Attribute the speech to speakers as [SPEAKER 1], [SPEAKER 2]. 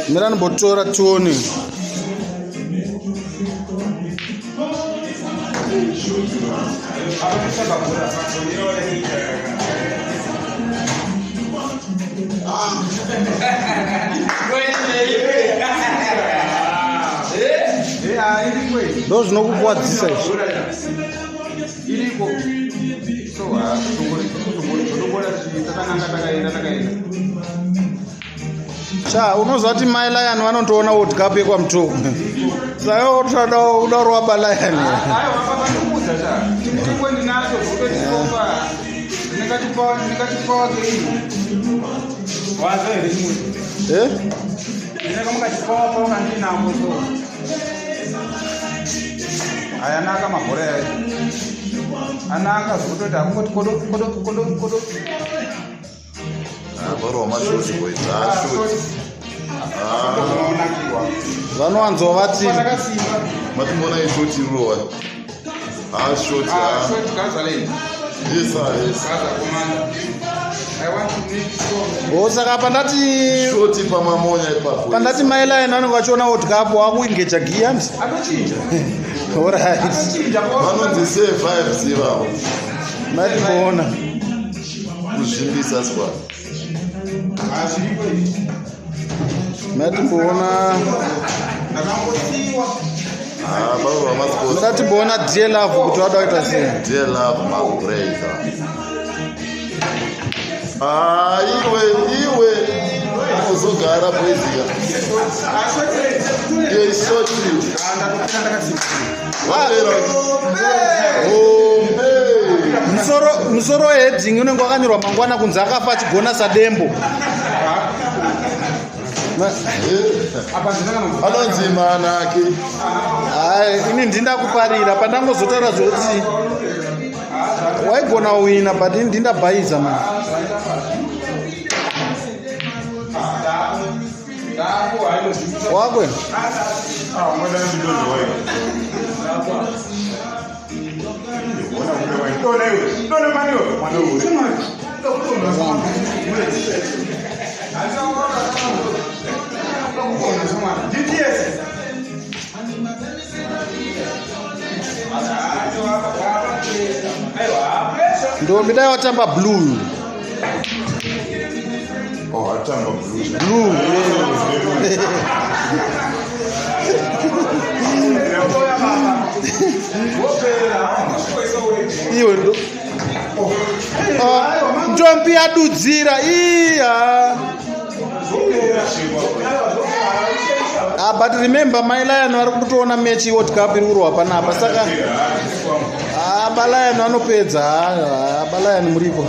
[SPEAKER 1] Mira nibotora tuone. Those no what this is. Cha unozati mai lion vanondoona World Cup kwa mtu. Sayo utada udarwa balayan.
[SPEAKER 2] Ayanaka mahore anaka zvotoita kungoti kodo
[SPEAKER 3] baro mashozi kuita
[SPEAKER 1] vanowanzovati
[SPEAKER 3] matimbona ishoti rowa shoti
[SPEAKER 1] saka pandati
[SPEAKER 3] shoti pamamonya ipapo
[SPEAKER 1] pandati mai lion vanenge vachiona World Cup wakuingeja giant. Alright.
[SPEAKER 3] vanonzi save vibes ivavo
[SPEAKER 1] matikuona
[SPEAKER 3] kuzvimbisa swa
[SPEAKER 1] matikuona
[SPEAKER 3] baro vamasport
[SPEAKER 1] matikuona dear love kuti wada kuita sei.
[SPEAKER 3] dear love makureza iwe uzogara poeziya yeshoti
[SPEAKER 1] musoro heading unenge wakanyorwa mangwana kunzi akafa achigona sadembo.
[SPEAKER 3] anonzi manake
[SPEAKER 1] ini ndinda kuparira pandangozotaura zvokuti waigona wina but ini ndinda bhaiza man. wakwe ndombi dai watamba blue. Blue. Iwe ndo ndombi yadudzira iya. But remember my lion vari kutoona mechi World Cup iri kurwa panapa saka balion vanopedza balion muripo.